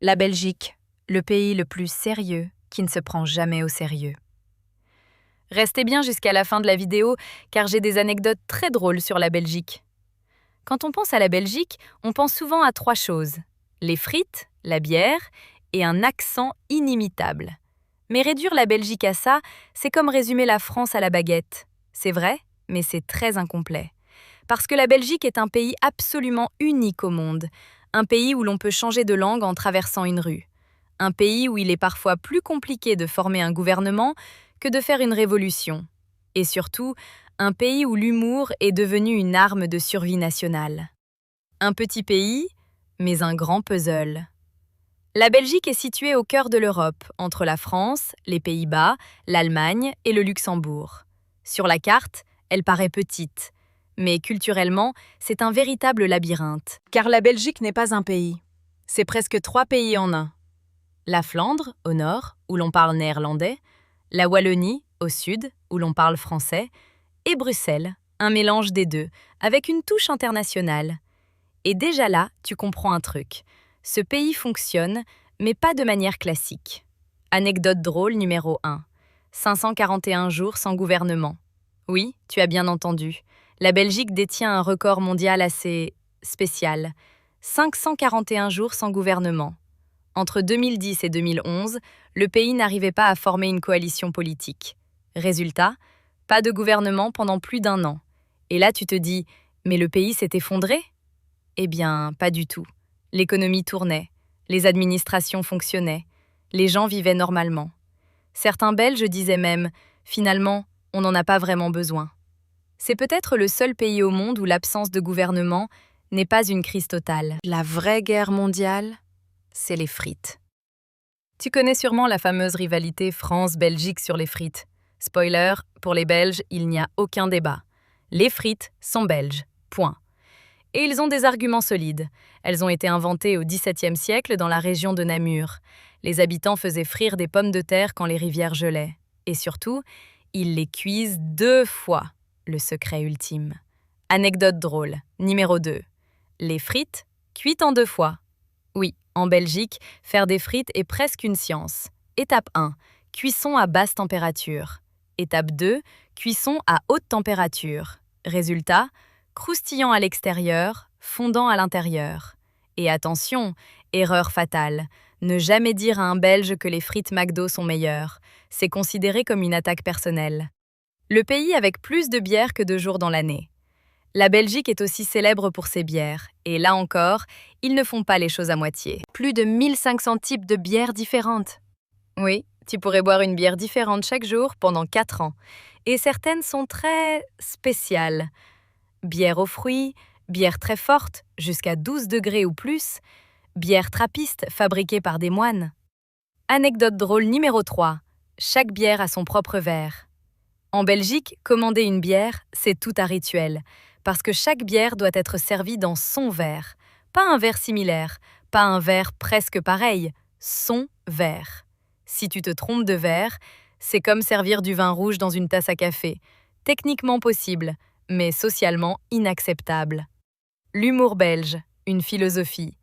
La Belgique, le pays le plus sérieux qui ne se prend jamais au sérieux. Restez bien jusqu'à la fin de la vidéo car j'ai des anecdotes très drôles sur la Belgique. Quand on pense à la Belgique, on pense souvent à 3 choses: les frites, la bière et un accent inimitable. Mais réduire la Belgique à ça, c'est comme résumer la France à la baguette. C'est vrai, mais c'est très incomplet. Parce que la Belgique est un pays absolument unique au monde, un pays où l'on peut changer de langue en traversant une rue, un pays où il est parfois plus compliqué de former un gouvernement que de faire une révolution, et surtout, un pays où l'humour est devenu une arme de survie nationale. Un petit pays, mais un grand puzzle. La Belgique est située au cœur de l'Europe, entre la France, les Pays-Bas, l'Allemagne et le Luxembourg. Sur la carte, elle paraît petite, mais culturellement, c'est un véritable labyrinthe. Car la Belgique n'est pas un pays, c'est presque 3 pays en un. La Flandre, au nord, où l'on parle néerlandais, la Wallonie, au sud, où l'on parle français, et Bruxelles, un mélange des deux, avec une touche internationale. Et déjà là, tu comprends un truc. Ce pays fonctionne, mais pas de manière classique. Anecdote drôle numéro 1. 541 jours sans gouvernement. Oui, tu as bien entendu. La Belgique détient un record mondial assez spécial. 541 jours sans gouvernement. Entre 2010 et 2011, le pays n'arrivait pas à former une coalition politique. Résultat, pas de gouvernement pendant plus d'1 an. Et là, tu te dis, mais le pays s'est effondré ? Eh bien, pas du tout. L'économie tournait, les administrations fonctionnaient, les gens vivaient normalement. Certains Belges disaient même, finalement, on n'en a pas vraiment besoin. C'est peut-être le seul pays au monde où l'absence de gouvernement n'est pas une crise totale. La vraie guerre mondiale, c'est les frites. Tu connais sûrement la fameuse rivalité France-Belgique sur les frites. Spoiler, pour les Belges, il n'y a aucun débat. Les frites sont belges. Point. Et ils ont des arguments solides. Elles ont été inventées au XVIIe siècle dans la région de Namur. Les habitants faisaient frire des pommes de terre quand les rivières gelaient. Et surtout, ils les cuisent 2 fois. Le secret ultime. Anecdote drôle, numéro 2. Les frites, cuites en 2 fois. Oui, en Belgique, faire des frites est presque une science. Étape 1, cuisson à basse température. Étape 2, cuisson à haute température. Résultat, croustillant à l'extérieur, fondant à l'intérieur. Et attention, erreur fatale, ne jamais dire à un Belge que les frites McDo sont meilleures. C'est considéré comme une attaque personnelle. Le pays avec plus de bières que de jours dans l'année. La Belgique est aussi célèbre pour ses bières, et là encore, ils ne font pas les choses à moitié. Plus de 1500 types de bières différentes. Oui, tu pourrais boire une bière différente chaque jour pendant 4 ans. Et certaines sont très spéciales. Bière aux fruits, bière très forte, jusqu'à 12 degrés ou plus, bière trappiste fabriquée par des moines. Anecdote drôle numéro 3. Chaque bière a son propre verre. En Belgique, commander une bière, c'est tout un rituel, parce que chaque bière doit être servie dans son verre. Pas un verre similaire, pas un verre presque pareil, son verre. Si tu te trompes de verre, c'est comme servir du vin rouge dans une tasse à café. Techniquement possible, mais socialement inacceptable. L'humour belge, une philosophie.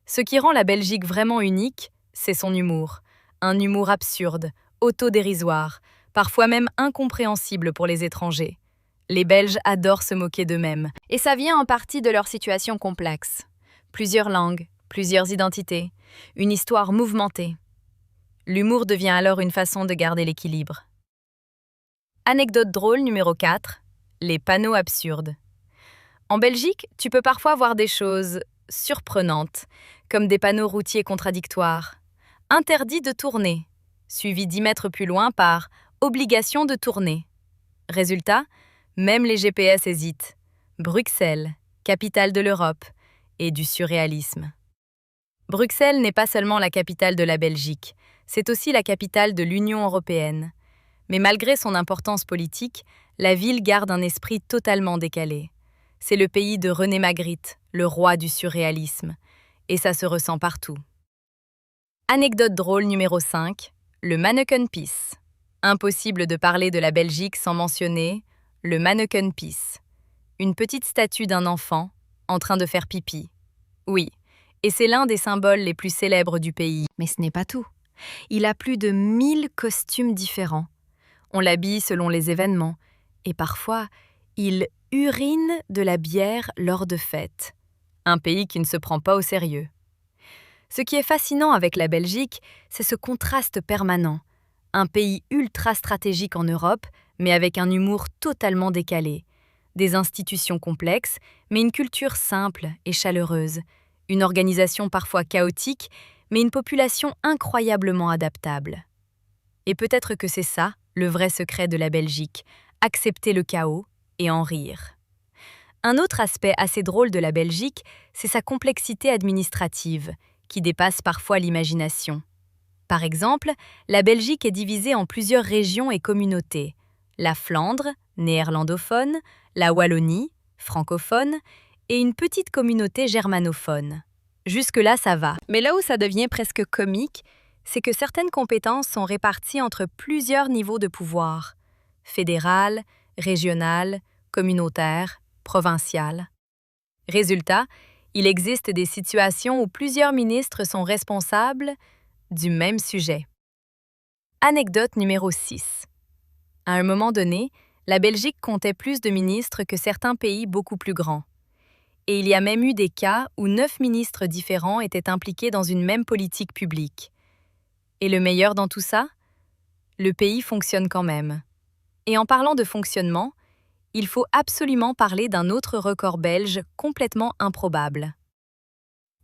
Ce qui rend la Belgique vraiment unique, c'est son humour. Un humour absurde, autodérisoire, parfois même incompréhensible pour les étrangers. Les Belges adorent se moquer d'eux-mêmes. Et ça vient en partie de leur situation complexe. Plusieurs langues, plusieurs identités, une histoire mouvementée. L'humour devient alors une façon de garder l'équilibre. Anecdote drôle numéro 4. Les panneaux absurdes. En Belgique, tu peux parfois voir des choses surprenantes, comme des panneaux routiers contradictoires. Interdit de tourner, suivi 10 mètres plus loin par obligation de tourner. Résultat, même les GPS hésitent. Bruxelles, capitale de l'Europe et du surréalisme. Bruxelles n'est pas seulement la capitale de la Belgique, c'est aussi la capitale de l'Union européenne. Mais malgré son importance politique, la ville garde un esprit totalement décalé. C'est le pays de René Magritte, le roi du surréalisme. Et ça se ressent partout. Anecdote drôle numéro 5, le Manneken-Pis. Impossible de parler de la Belgique sans mentionner le Manneken-Pis. Une petite statue d'un enfant en train de faire pipi. Oui, et c'est l'un des symboles les plus célèbres du pays. Mais ce n'est pas tout. Il a plus de 1000 costumes différents. On l'habille selon les événements, et parfois, il urine de la bière lors de fêtes. Un pays qui ne se prend pas au sérieux. Ce qui est fascinant avec la Belgique, c'est ce contraste permanent. Un pays ultra stratégique en Europe, mais avec un humour totalement décalé. Des institutions complexes, mais une culture simple et chaleureuse. Une organisation parfois chaotique, mais une population incroyablement adaptable. Et peut-être que c'est ça, le vrai secret de la Belgique, accepter le chaos et en rire. Un autre aspect assez drôle de la Belgique, c'est sa complexité administrative, qui dépasse parfois l'imagination. Par exemple, la Belgique est divisée en plusieurs régions et communautés. La Flandre, néerlandophone, la Wallonie, francophone, et une petite communauté germanophone. Jusque-là, ça va. Mais là où ça devient presque comique, c'est que certaines compétences sont réparties entre plusieurs niveaux de pouvoir. Fédéral, régional, communautaire, provincial. Résultat, il existe des situations où plusieurs ministres sont responsables du même sujet. Anecdote numéro 6. À un moment donné, la Belgique comptait plus de ministres que certains pays beaucoup plus grands. Et il y a même eu des cas où 9 ministres différents étaient impliqués dans une même politique publique. Et le meilleur dans tout ça? Le pays fonctionne quand même. Et en parlant de fonctionnement, il faut absolument parler d'un autre record belge complètement improbable.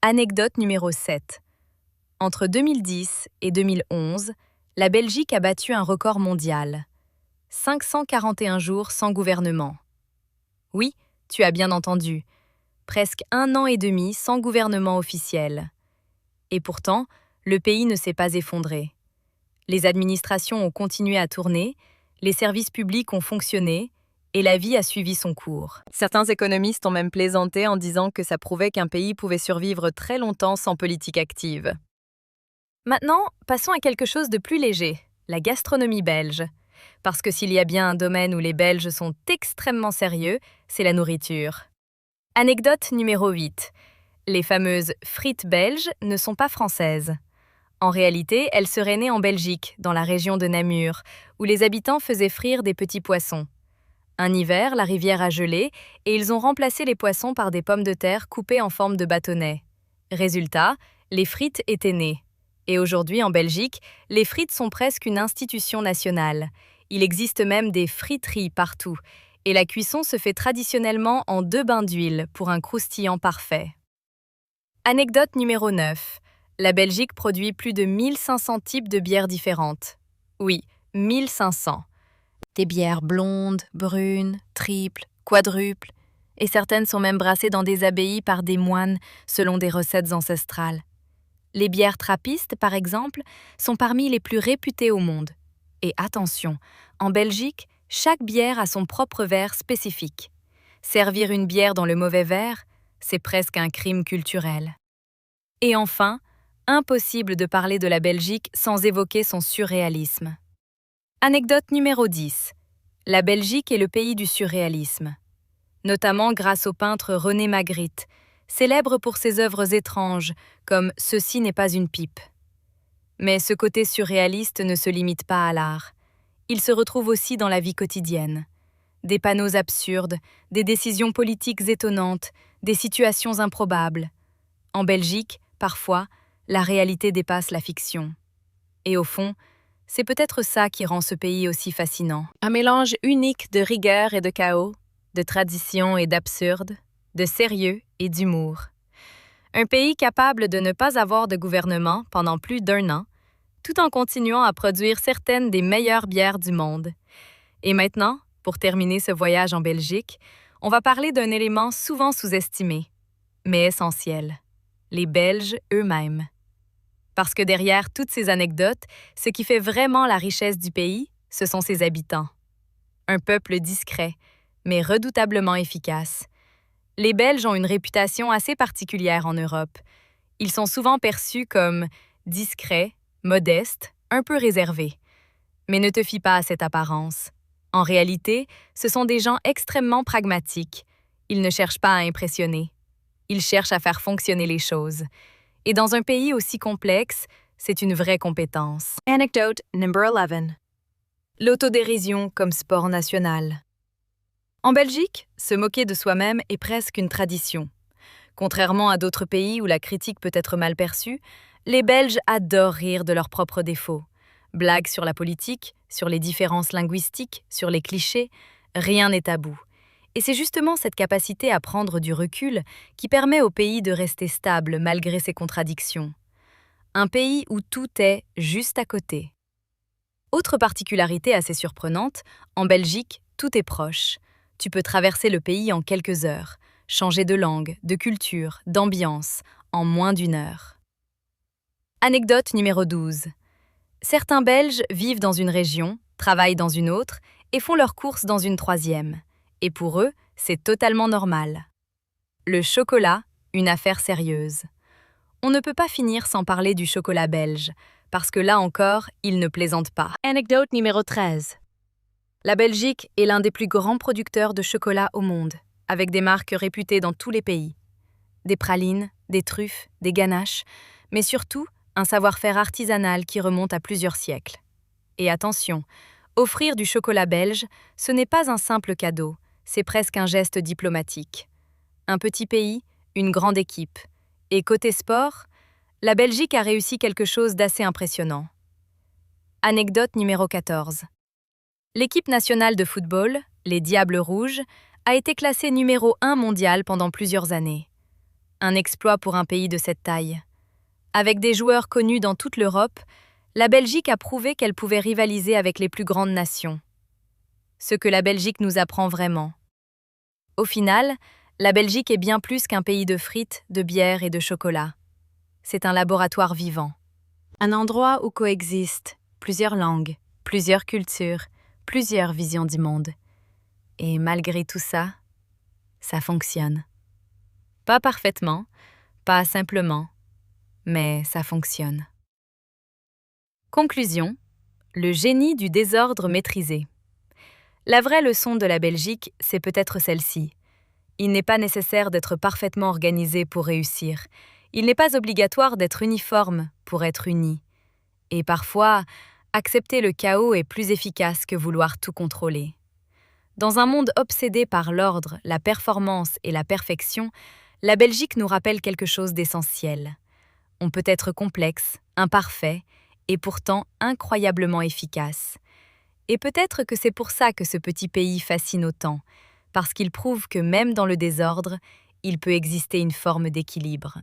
Anecdote numéro 7. Entre 2010 et 2011, la Belgique a battu un record mondial. 541 jours sans gouvernement. Oui, tu as bien entendu. Presque 1 an et demi sans gouvernement officiel. Et pourtant, le pays ne s'est pas effondré. Les administrations ont continué à tourner, les services publics ont fonctionné, et la vie a suivi son cours. Certains économistes ont même plaisanté en disant que ça prouvait qu'un pays pouvait survivre très longtemps sans politique active. Maintenant, passons à quelque chose de plus léger, la gastronomie belge. Parce que s'il y a bien un domaine où les Belges sont extrêmement sérieux, c'est la nourriture. Anecdote numéro 8. Les fameuses frites belges ne sont pas françaises. En réalité, elles seraient nées en Belgique, dans la région de Namur, où les habitants faisaient frire des petits poissons. Un hiver, la rivière a gelé et ils ont remplacé les poissons par des pommes de terre coupées en forme de bâtonnets. Résultat, les frites étaient nées. Et aujourd'hui, en Belgique, les frites sont presque une institution nationale. Il existe même des friteries partout, et la cuisson se fait traditionnellement en 2 bains d'huile pour un croustillant parfait. Anecdote numéro 9. La Belgique produit plus de 1500 types de bières différentes. Oui, 1500. Des bières blondes, brunes, triples, quadruples, et certaines sont même brassées dans des abbayes par des moines selon des recettes ancestrales. Les bières trappistes, par exemple, sont parmi les plus réputées au monde. Et attention, en Belgique, chaque bière a son propre verre spécifique. Servir une bière dans le mauvais verre, c'est presque un crime culturel. Et enfin, impossible de parler de la Belgique sans évoquer son surréalisme. Anecdote numéro 10. La Belgique est le pays du surréalisme. Notamment grâce au peintre René Magritte, célèbre pour ses œuvres étranges, comme « Ceci n'est pas une pipe ». Mais ce côté surréaliste ne se limite pas à l'art. Il se retrouve aussi dans la vie quotidienne. Des panneaux absurdes, des décisions politiques étonnantes, des situations improbables. En Belgique, parfois, la réalité dépasse la fiction. Et au fond, c'est peut-être ça qui rend ce pays aussi fascinant. Un mélange unique de rigueur et de chaos, de tradition et d'absurde, de sérieux et d'humour. Un pays capable de ne pas avoir de gouvernement pendant plus d'1 an, tout en continuant à produire certaines des meilleures bières du monde. Et maintenant, pour terminer ce voyage en Belgique, on va parler d'un élément souvent sous-estimé, mais essentiel. Les Belges eux-mêmes. Parce que derrière toutes ces anecdotes, ce qui fait vraiment la richesse du pays, ce sont ses habitants. Un peuple discret, mais redoutablement efficace. Les Belges ont une réputation assez particulière en Europe. Ils sont souvent perçus comme discrets, modestes, un peu réservés. Mais ne te fie pas à cette apparence. En réalité, ce sont des gens extrêmement pragmatiques. Ils ne cherchent pas à impressionner. Ils cherchent à faire fonctionner les choses. Et dans un pays aussi complexe, c'est une vraie compétence. Anecdote number 11. L'autodérision comme sport national. En Belgique, se moquer de soi-même est presque une tradition. Contrairement à d'autres pays où la critique peut être mal perçue, les Belges adorent rire de leurs propres défauts. Blagues sur la politique, sur les différences linguistiques, sur les clichés, rien n'est tabou. Et c'est justement cette capacité à prendre du recul qui permet au pays de rester stable malgré ses contradictions. Un pays où tout est juste à côté. Autre particularité assez surprenante, en Belgique, tout est proche. Tu peux traverser le pays en quelques heures, changer de langue, de culture, d'ambiance, en moins d'1 heure. Anecdote numéro 12. Certains Belges vivent dans une région, travaillent dans une autre et font leurs courses dans une troisième. Et pour eux, c'est totalement normal. Le chocolat, une affaire sérieuse. On ne peut pas finir sans parler du chocolat belge, parce que là encore, il ne plaisante pas. Anecdote numéro 13. La Belgique est l'un des plus grands producteurs de chocolat au monde, avec des marques réputées dans tous les pays. Des pralines, des truffes, des ganaches, mais surtout un savoir-faire artisanal qui remonte à plusieurs siècles. Et attention, offrir du chocolat belge, ce n'est pas un simple cadeau, c'est presque un geste diplomatique. Un petit pays, une grande équipe. Et côté sport, la Belgique a réussi quelque chose d'assez impressionnant. Anecdote numéro 14. L'équipe nationale de football, les Diables Rouges, a été classée numéro 1 mondial pendant plusieurs années. Un exploit pour un pays de cette taille. Avec des joueurs connus dans toute l'Europe, la Belgique a prouvé qu'elle pouvait rivaliser avec les plus grandes nations. Ce que la Belgique nous apprend vraiment. Au final, la Belgique est bien plus qu'un pays de frites, de bière et de chocolat. C'est un laboratoire vivant. Un endroit où coexistent plusieurs langues, plusieurs cultures, plusieurs visions du monde. Et malgré tout ça, ça fonctionne. Pas parfaitement, pas simplement, mais ça fonctionne. Conclusion, le génie du désordre maîtrisé. La vraie leçon de la Belgique, c'est peut-être celle-ci. Il n'est pas nécessaire d'être parfaitement organisé pour réussir. Il n'est pas obligatoire d'être uniforme pour être uni. Et parfois, accepter le chaos est plus efficace que vouloir tout contrôler. Dans un monde obsédé par l'ordre, la performance et la perfection, la Belgique nous rappelle quelque chose d'essentiel. On peut être complexe, imparfait, et pourtant incroyablement efficace. Et peut-être que c'est pour ça que ce petit pays fascine autant, parce qu'il prouve que même dans le désordre, il peut exister une forme d'équilibre.